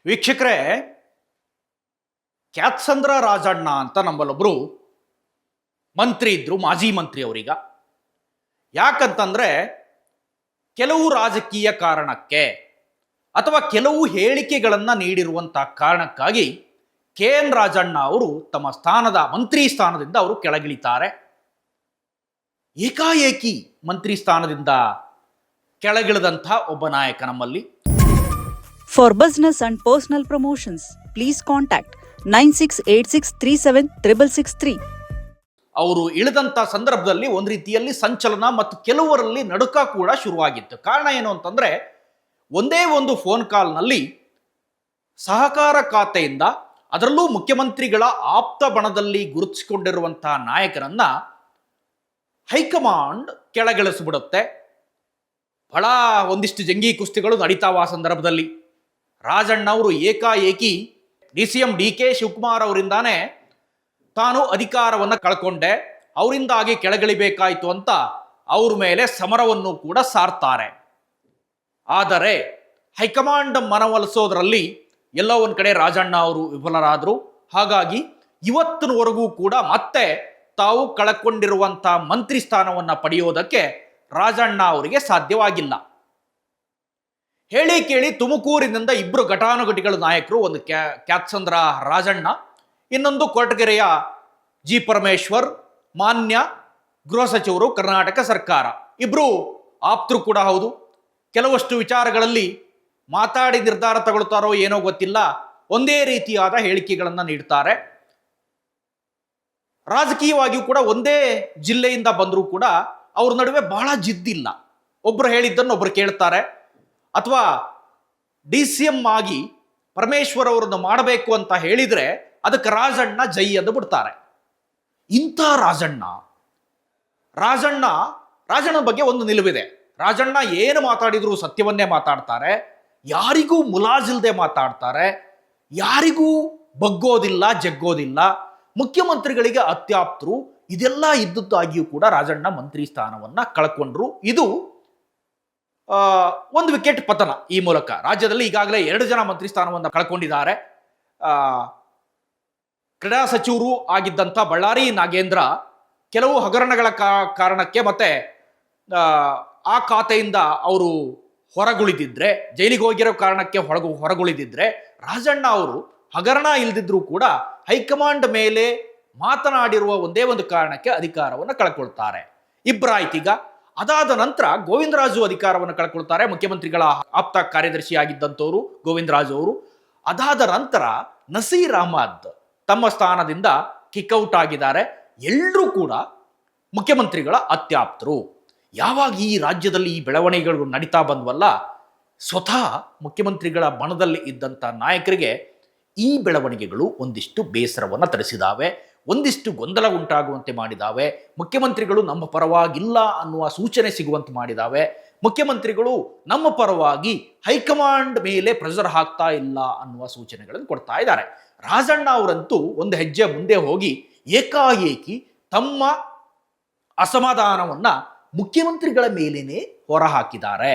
ವೀಕ್ಷಕರೇ, ಕ್ಯಾತ್ಸಂದ್ರ ರಾಜಣ್ಣ ಅಂತ ನಮ್ಮಲ್ಲೊಬ್ರು ಮಂತ್ರಿ ಇದ್ರು, ಮಾಜಿ ಮಂತ್ರಿ ಅವರೀಗ. ಯಾಕಂತಂದ್ರೆ ಕೆಲವು ರಾಜಕೀಯ ಕಾರಣಕ್ಕೆ ಅಥವಾ ಕೆಲವು ಹೇಳಿಕೆಗಳನ್ನ ನೀಡಿರುವಂತಹ ಕಾರಣಕ್ಕಾಗಿ ಕೆ ಎನ್ ರಾಜಣ್ಣ ಅವರು ತಮ್ಮ ಮಂತ್ರಿ ಸ್ಥಾನದಿಂದ ಅವರು ಕೆಳಗಿಳಿತಾರೆ. ಏಕಾಏಕಿ ಮಂತ್ರಿ ಸ್ಥಾನದಿಂದ ಕೆಳಗಿಳಿದಂತಹ ಒಬ್ಬ ನಾಯಕ ನಮ್ಮಲ್ಲಿ. For business and personal promotions, please contact 9686376663. ಅವರು ಇಳಿದಂಥ ಸಂದರ್ಭದಲ್ಲಿ ಒಂದು ರೀತಿಯಲ್ಲಿ ಸಂಚಲನ ಮತ್ತು ಕೆಲವರಲ್ಲಿ ನಡುಕ ಕೂಡ ಶುರುವಾಗಿತ್ತು. ಕಾರಣ ಏನು ಅಂತಂದ್ರೆ, ಒಂದೇ ಒಂದು ಫೋನ್ ಕಾಲ್ನಲ್ಲಿ ಸಹಕಾರ ಖಾತೆಯಿಂದ, ಅದರಲ್ಲೂ ಮುಖ್ಯಮಂತ್ರಿಗಳ ಆಪ್ತ ಬಣದಲ್ಲಿ ಗುರುತಿಸಿಕೊಂಡಿರುವಂತಹ ನಾಯಕರನ್ನ ಹೈಕಮಾಂಡ್ ಕೆಳಗಿಳಿಸಿಬಿಡುತ್ತೆ. ಬಹಳ ಒಂದಿಷ್ಟು ಜಂಗಿ ಕುಸ್ತಿಗಳು ನಡೀತಾವ. ಆ ಸಂದರ್ಭದಲ್ಲಿ ರಾಜಣ್ಣ ಅವರು ಏಕಾಏಕಿ DCM DK ಶಿವಕುಮಾರ್ ಅವರಿಂದಾನೇ ತಾನು ಅಧಿಕಾರವನ್ನು ಕಳ್ಕೊಂಡೆ, ಅವರಿಂದಾಗಿ ಕೆಳಗಿಳಿಬೇಕಾಯಿತು ಅಂತ ಅವ್ರ ಮೇಲೆ ಸಮರವನ್ನು ಕೂಡ ಸಾರ್ತಾರೆ. ಆದರೆ ಹೈಕಮಾಂಡ್ ಮನವೊಲಿಸೋದ್ರಲ್ಲಿ ಎಲ್ಲೋ ಒಂದು ಕಡೆ ರಾಜಣ್ಣ ಅವರು ವಿಫಲರಾದರು. ಹಾಗಾಗಿ ಇವತ್ತಿನವರೆಗೂ ಕೂಡ ಮತ್ತೆ ತಾವು ಕಳ್ಕೊಂಡಿರುವಂತಹ ಮಂತ್ರಿ ಸ್ಥಾನವನ್ನು ಪಡೆಯೋದಕ್ಕೆ ರಾಜಣ್ಣ ಅವರಿಗೆ ಸಾಧ್ಯವಾಗಿಲ್ಲ. ಹೇಳಿ ಕೇಳಿ ತುಮಕೂರಿನಿಂದ ಇಬ್ಬರು ಘಟಾನುಘಟಿಗಳ ನಾಯಕರು, ಒಂದು ಕ್ಯಾತ್ಸಂದ್ರ ರಾಜಣ್ಣ, ಇನ್ನೊಂದು ಕೊರಟಗೆರೆಯ ಜಿ ಪರಮೇಶ್ವರ್, ಮಾನ್ಯ ಗೃಹ ಸಚಿವರು, ಕರ್ನಾಟಕ ಸರ್ಕಾರ. ಇಬ್ರು ಆಪ್ತರು ಕೂಡ ಹೌದು. ಕೆಲವಷ್ಟು ವಿಚಾರಗಳಲ್ಲಿ ಮಾತಾಡಿ ನಿರ್ಧಾರ ತಗೊಳ್ತಾರೋ ಏನೋ ಗೊತ್ತಿಲ್ಲ, ಒಂದೇ ರೀತಿಯಾದ ಹೇಳಿಕೆಗಳನ್ನು ನೀಡ್ತಾರೆ. ರಾಜಕೀಯವಾಗಿಯೂ ಕೂಡ ಒಂದೇ ಜಿಲ್ಲೆಯಿಂದ ಬಂದರೂ ಕೂಡ ಅವ್ರ ನಡುವೆ ಬಹಳ ಜಿದ್ದಿಲ್ಲ. ಒಬ್ರು ಹೇಳಿದ್ದನ್ನು ಒಬ್ರು ಕೇಳ್ತಾರೆ. ಅಥವಾ DCM ಆಗಿ ಪರಮೇಶ್ವರ್ ಅವರನ್ನು ಮಾಡಬೇಕು ಅಂತ ಹೇಳಿದ್ರೆ ಅದಕ್ಕೆ ರಾಜಣ್ಣ ಜೈ ಎಂದು ಬಿಡ್ತಾರೆ. ಇಂಥ ರಾಜಣ್ಣ ಬಗ್ಗೆ ಒಂದು ನಿಲುವಿದೆ. ರಾಜಣ್ಣ ಏನು ಮಾತಾಡಿದ್ರು ಸತ್ಯವನ್ನೇ ಮಾತಾಡ್ತಾರೆ, ಯಾರಿಗೂ ಮುಲಾಜಿಲ್ದೆ ಮಾತಾಡ್ತಾರೆ, ಯಾರಿಗೂ ಬಗ್ಗೋದಿಲ್ಲ, ಜಗ್ಗೋದಿಲ್ಲ, ಮುಖ್ಯಮಂತ್ರಿಗಳಿಗೆ ಅತ್ಯಾಪ್ತರು. ಇದೆಲ್ಲ ಇದ್ದದ್ದಾಗಿಯೂ ಕೂಡ ರಾಜಣ್ಣ ಮಂತ್ರಿ ಸ್ಥಾನವನ್ನ ಕಳ್ಕೊಂಡ್ರು. ಇದು ಒಂದು ವಿಕೆಟ್ ಪತನ. ಈ ಮೂಲಕ ರಾಜ್ಯದಲ್ಲಿ ಈಗಾಗಲೇ 2 ಜನ ಮಂತ್ರಿ ಸ್ಥಾನವನ್ನು ಕಳ್ಕೊಂಡಿದ್ದಾರೆ. ಕ್ರೀಡಾ ಸಚಿವರು ಆಗಿದ್ದಂಥ ಬಳ್ಳಾರಿ ನಾಗೇಂದ್ರ ಕೆಲವು ಹಗರಣಗಳ ಕಾರಣಕ್ಕೆ ಮತ್ತೆ ಆ ಖಾತೆಯಿಂದ ಅವರು ಹೊರಗುಳಿದಿದ್ರೆ, ಜೈಲಿಗೆ ಹೋಗಿರೋ ಕಾರಣಕ್ಕೆ ಹೊರಗುಳಿದಿದ್ರೆ, ರಾಜಣ್ಣ ಅವರು ಹಗರಣ ಇಲ್ದಿದ್ರು ಕೂಡ ಹೈಕಮಾಂಡ್ ಮೇಲೆ ಮಾತನಾಡಿರುವ ಒಂದೇ ಒಂದು ಕಾರಣಕ್ಕೆ ಅಧಿಕಾರವನ್ನು ಕಳ್ಕೊಳ್ತಾರೆ. ಇಬ್ಬರಾಯ್ತೀಗ. ಅದಾದ ನಂತರ ಗೋವಿಂದರಾಜು ಅಧಿಕಾರವನ್ನು ಕಳ್ಕೊಳ್ತಾರೆ, ಮುಖ್ಯಮಂತ್ರಿಗಳ ಆಪ್ತ ಕಾರ್ಯದರ್ಶಿ ಆಗಿದ್ದಂಥವ್ರು ಗೋವಿಂದರಾಜು ಅವರು. ಅದಾದ ನಂತರ ನಸೀರ್ ಅಹಮದ್ ತಮ್ಮ ಸ್ಥಾನದಿಂದ ಕಿಕ್ಔಟ್ ಆಗಿದ್ದಾರೆ. ಎಲ್ಲರೂ ಕೂಡ ಮುಖ್ಯಮಂತ್ರಿಗಳ ಅತ್ಯಾಪ್ತರು. ಯಾವಾಗ ಈ ರಾಜ್ಯದಲ್ಲಿ ಈ ಬೆಳವಣಿಗೆಗಳು ನಡೀತಾ ಬಂದ್ವಲ್ಲ, ಸ್ವತಃ ಮುಖ್ಯಮಂತ್ರಿಗಳ ಬಣದಲ್ಲಿ ಇದ್ದಂಥ ನಾಯಕರಿಗೆ ಈ ಬೆಳವಣಿಗೆಗಳು ಒಂದಿಷ್ಟು ಬೇಸರವನ್ನು ತರಿಸಿದಾವೆ, ಒಂದಿಷ್ಟು ಗೊಂದಲ ಉಂಟಾಗುವಂತೆ ಮಾಡಿದಾವೆ. ಮುಖ್ಯಮಂತ್ರಿಗಳು ನಮ್ಮ ಪರವಾಗಿಲ್ಲ ಅನ್ನುವ ಸೂಚನೆ ಸಿಗುವಂತೆ ಮಾಡಿದಾವೆ. ಮುಖ್ಯಮಂತ್ರಿಗಳು ನಮ್ಮ ಪರವಾಗಿ ಹೈಕಮಾಂಡ್ ಮೇಲೆ ಪ್ರೆಷರ್ ಹಾಕ್ತಾ ಇಲ್ಲ ಅನ್ನುವ ಸೂಚನೆಗಳನ್ನು ಕೊಡ್ತಾ ಇದ್ದಾರೆ. ರಾಜಣ್ಣ ಅವರಂತೂ ಒಂದು ಹೆಜ್ಜೆ ಮುಂದೆ ಹೋಗಿ ಏಕಾಏಕಿ ತಮ್ಮ ಅಸಮಾಧಾನವನ್ನ ಮುಖ್ಯಮಂತ್ರಿಗಳ ಮೇಲೇನೆ ಹೊರಹಾಕಿದ್ದಾರೆ.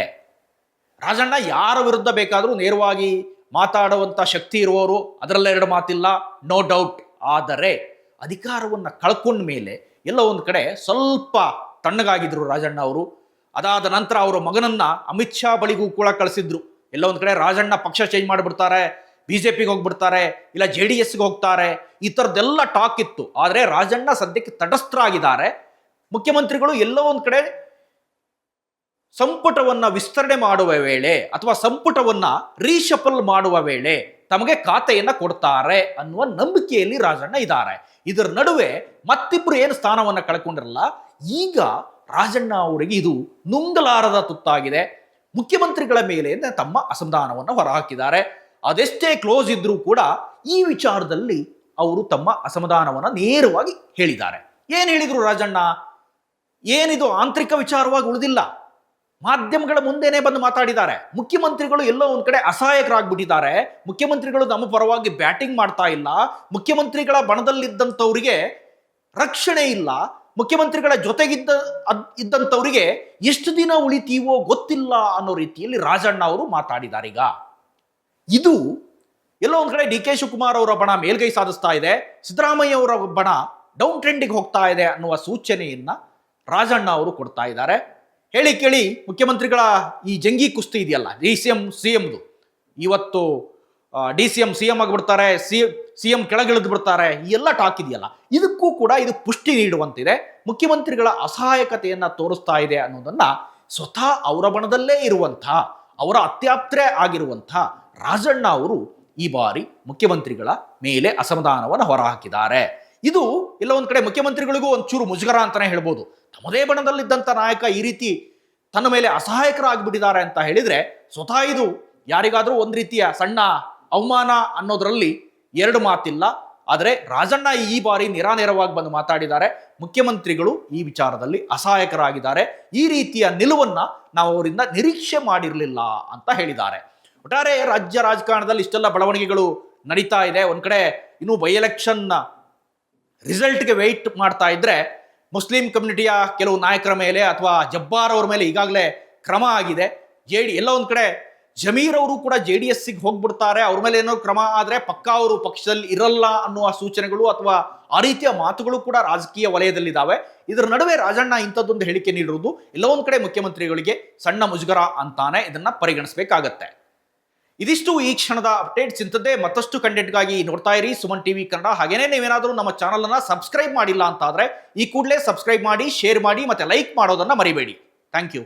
ರಾಜಣ್ಣ ಯಾರ ವಿರುದ್ಧ ಬೇಕಾದರೂ ನೇರವಾಗಿ ಮಾತಾಡುವಂಥ ಶಕ್ತಿ ಇರುವವರು, ಅದರಲ್ಲೆರಡು ಮಾತಿಲ್ಲ, ನೋ ಡೌಟ್. ಆದರೆ ಅಧಿಕಾರವನ್ನು ಕಳ್ಕೊಂಡ ಮೇಲೆ ಎಲ್ಲ ಒಂದು ಕಡೆ ಸ್ವಲ್ಪ ತಣ್ಣಗಾಗಿದ್ರು ರಾಜಣ್ಣ ಅವರು. ಅದಾದ ನಂತರ ಅವರ ಮಗನನ್ನ ಅಮಿತ್ ಶಾ ಬಳಿಗೂ ಕೂಡ ಕಳಿಸಿದ್ರು. ಎಲ್ಲ ಒಂದು ಕಡೆ ರಾಜಣ್ಣ ಪಕ್ಷ ಚೇಂಜ್ ಮಾಡಿಬಿಡ್ತಾರೆ, BJPಗೆ ಹೋಗ್ಬಿಡ್ತಾರೆ, ಇಲ್ಲ JDSಗೆ ಹೋಗ್ತಾರೆ, ಈ ಥರದ್ದೆಲ್ಲ ಟಾಕ್ ಇತ್ತು. ಆದರೆ ರಾಜಣ್ಣ ಸದ್ಯಕ್ಕೆ ತಟಸ್ಥರಾಗಿದ್ದಾರೆ. ಮುಖ್ಯಮಂತ್ರಿಗಳು ಎಲ್ಲೋ ಒಂದು ಕಡೆ ಸಂಪುಟವನ್ನ ವಿಸ್ತರಣೆ ಮಾಡುವ ವೇಳೆ ಅಥವಾ ಸಂಪುಟವನ್ನ ರೀಶಫಲ್ ಮಾಡುವ ವೇಳೆ ತಮಗೆ ಖಾತೆಯನ್ನ ಕೊಡ್ತಾರೆ ಅನ್ನುವ ನಂಬಿಕೆಯಲ್ಲಿ ರಾಜಣ್ಣ ಇದ್ದಾರೆ. ಇದರ ನಡುವೆ ಮತ್ತಿಬ್ರು ಏನು ಸ್ಥಾನವನ್ನ ಕಳ್ಕೊಂಡಿರಲ್ಲ, ಈಗ ರಾಜಣ್ಣ ಅವರಿಗೆ ಇದು ನುಂಗಲಾರದ ತುತ್ತಾಗಿದೆ. ಮುಖ್ಯಮಂತ್ರಿಗಳ ಮೇಲೆ ತಮ್ಮ ಅಸಮಾಧಾನವನ್ನು ಹೊರಹಾಕಿದ್ದಾರೆ. ಅದೆಷ್ಟೇ ಕ್ಲೋಸ್ ಇದ್ರೂ ಕೂಡ ಈ ವಿಚಾರದಲ್ಲಿ ಅವರು ತಮ್ಮ ಅಸಮಾಧಾನವನ್ನು ನೇರವಾಗಿ ಹೇಳಿದ್ದಾರೆ. ಏನು ಹೇಳಿದ್ರು ರಾಜಣ್ಣ? ಏನಿದು ಆಂತರಿಕ ವಿಚಾರವಾಗಿ ಉಳಿದಿಲ್ಲ, ಮಾಧ್ಯಮಗಳ ಮುಂದೆನೆ ಬಂದು ಮಾತಾಡಿದ್ದಾರೆ. ಮುಖ್ಯಮಂತ್ರಿಗಳು ಎಲ್ಲೋ ಒಂದ್ ಕಡೆ ಅಸಹಾಯಕರಾಗ್ಬಿಟ್ಟಿದ್ದಾರೆ. ಮುಖ್ಯಮಂತ್ರಿಗಳು ನಮ್ಮ ಪರವಾಗಿ ಬ್ಯಾಟಿಂಗ್ ಮಾಡ್ತಾ ಇಲ್ಲ, ಮುಖ್ಯಮಂತ್ರಿಗಳ ಬಣದಲ್ಲಿದ್ದಂಥವ್ರಿಗೆ ರಕ್ಷಣೆ ಇಲ್ಲ, ಮುಖ್ಯಮಂತ್ರಿಗಳ ಇದ್ದಂಥವರಿಗೆ ಎಷ್ಟು ದಿನ ಉಳಿತೀವೋ ಗೊತ್ತಿಲ್ಲ ಅನ್ನೋ ರೀತಿಯಲ್ಲಿ ರಾಜಣ್ಣ ಅವರು ಮಾತಾಡಿದ್ದಾರೆ. ಈಗ ಇದು ಎಲ್ಲೋ ಒಂದ್ ಕಡೆ ಡಿ ಕೆ ಶಿವಕುಮಾರ್ ಅವರ ಬಣ ಮೇಲ್ಗೈ ಸಾಧಿಸ್ತಾ ಇದೆ, ಸಿದ್ದರಾಮಯ್ಯ ಅವರ ಬಣ ಡೌನ್ ಟ್ರೆಂಡಿಗೆ ಹೋಗ್ತಾ ಇದೆ ಅನ್ನುವ ಸೂಚನೆಯನ್ನ ರಾಜಣ್ಣ ಅವರು ಕೊಡ್ತಾ ಇದ್ದಾರೆ. ಹೇಳಿ ಕೇಳಿ ಮುಖ್ಯಮಂತ್ರಿಗಳ ಈ ಜಂಗಿ ಕುಸ್ತಿ ಇದೆಯಲ್ಲ, ಡಿ ಸಿ ಎಂದು, ಇವತ್ತು ಡಿ ಸಿ ಎಂ ಆಗಿಬಿಡ್ತಾರೆ, ಸಿ ಎಂ ಕೆಳಗಿಳಿದು ಬಿಡ್ತಾರೆ, ಈ ಎಲ್ಲ ಟಾಕ್ ಇದೆಯಲ್ಲ, ಇದಕ್ಕೂ ಕೂಡ ಇದು ಪುಷ್ಟಿ ನೀಡುವಂತಿದೆ. ಮುಖ್ಯಮಂತ್ರಿಗಳ ಅಸಹಾಯಕತೆಯನ್ನ ತೋರಿಸ್ತಾ ಇದೆ ಅನ್ನೋದನ್ನ ಸ್ವತಃ ಅವರ ಬಣದಲ್ಲೇ ಇರುವಂಥ, ಅವರ ಅತ್ಯಾಪ್ತರೇ ಆಗಿರುವಂಥ ರಾಜಣ್ಣ ಅವರು ಈ ಬಾರಿ ಮುಖ್ಯಮಂತ್ರಿಗಳ ಮೇಲೆ ಅಸಮಾಧಾನವನ್ನು ಹೊರಹಾಕಿದ್ದಾರೆ. ಇದು ಎಲ್ಲ ಒಂದ್ ಕಡೆ ಮುಖ್ಯಮಂತ್ರಿಗಳಿಗೂ ಒಂಚೂರು ಮುಜುಗರ ಅಂತಾನೆ ಹೇಳ್ಬೋದು. ತಮ್ಮದೇ ಬಣದಲ್ಲಿದ್ದಂಥ ನಾಯಕ ಈ ರೀತಿ ತನ್ನ ಮೇಲೆ ಅಸಹಾಯಕರಾಗ್ಬಿಟ್ಟಿದ್ದಾರೆ ಅಂತ ಹೇಳಿದ್ರೆ ಸ್ವತಃ ಇದು ಯಾರಿಗಾದ್ರೂ ಒಂದ್ ರೀತಿಯ ಸಣ್ಣ ಅವಮಾನ ಅನ್ನೋದ್ರಲ್ಲಿ ಎರಡು ಮಾತಿಲ್ಲ. ಆದರೆ ರಾಜಣ್ಣ ಈ ಬಾರಿ ನೇರವಾಗಿ ಬಂದು ಮಾತಾಡಿದ್ದಾರೆ. ಮುಖ್ಯಮಂತ್ರಿಗಳು ಈ ವಿಚಾರದಲ್ಲಿ ಅಸಹಾಯಕರಾಗಿದ್ದಾರೆ, ಈ ರೀತಿಯ ನಿಲುವನ್ನ ನಾವು ಅವರಿಂದ ನಿರೀಕ್ಷೆ ಮಾಡಿರಲಿಲ್ಲ ಅಂತ ಹೇಳಿದ್ದಾರೆ. ಒಟ್ಟಾರೆ ರಾಜ್ಯ ರಾಜಕಾರಣದಲ್ಲಿ ಇಷ್ಟೆಲ್ಲ ಬೆಳವಣಿಗೆಗಳು ನಡೀತಾ ಇದೆ. ಒಂದ್ ಕಡೆ ಇನ್ನು ಬೈ ಎಲೆಕ್ಷನ್ ರಿಸಲ್ಟ್ಗೆ ವೆಯ್ಟ್ ಮಾಡ್ತಾ ಇದ್ರೆ ಮುಸ್ಲಿಂ ಕಮ್ಯುನಿಟಿಯ ಕೆಲವು ನಾಯಕರ ಮೇಲೆ ಅಥವಾ ಜಬ್ಬಾರ್ ಅವ್ರ ಮೇಲೆ ಈಗಾಗಲೇ ಕ್ರಮ ಆಗಿದೆ. ಎಲ್ಲ ಒಂದ್ ಕಡೆ ಜಮೀರ್ ಅವರು ಕೂಡ JDS ಹೋಗ್ಬಿಡ್ತಾರೆ, ಅವ್ರ ಮೇಲೆ ಏನೋ ಕ್ರಮ ಆದ್ರೆ ಪಕ್ಕಾ ಅವರು ಪಕ್ಷದಲ್ಲಿ ಇರಲ್ಲ ಅನ್ನುವ ಸೂಚನೆಗಳು ಅಥವಾ ಆ ರೀತಿಯ ಮಾತುಗಳು ಕೂಡ ರಾಜಕೀಯ ವಲಯದಲ್ಲಿದ್ದಾವೆ. ಇದರ ನಡುವೆ ರಾಜಣ್ಣ ಇಂಥದ್ದೊಂದು ಹೇಳಿಕೆ ನೀಡಿರುವುದು ಎಲ್ಲ ಒಂದ್ ಕಡೆ ಮುಖ್ಯಮಂತ್ರಿಗಳಿಗೆ ಸಣ್ಣ ಮುಜುಗರ ಅಂತಾನೆ ಇದನ್ನ ಪರಿಗಣಿಸಬೇಕಾಗತ್ತೆ. ಇದಿಷ್ಟು ಈ ಕ್ಷಣದ ಅಪ್ಡೇಟ್ಸ್. ಇಂಥದ್ದೇ ಮತ್ತಷ್ಟು ಕಂಟೆಂಟ್ಗಾಗಿ ನೋಡ್ತಾ ಇರಿ ಸುಮನ್ ಟಿವಿ ಕನ್ನಡ. ಹಾಗೇನೇ ನೀವೇನಾದರೂ ನಮ್ಮ ಚಾನಲ್ ಅನ್ನ ಸಬ್ಸ್ಕ್ರೈಬ್ ಮಾಡಿಲ್ಲ ಅಂತ ಆದ್ರೆ ಈ ಕೂಡಲೇ ಸಬ್ಸ್ಕ್ರೈಬ್ ಮಾಡಿ, ಶೇರ್ ಮಾಡಿ ಮತ್ತೆ ಲೈಕ್ ಮಾಡೋದನ್ನ ಮರಿಬೇಡಿ. Thank you.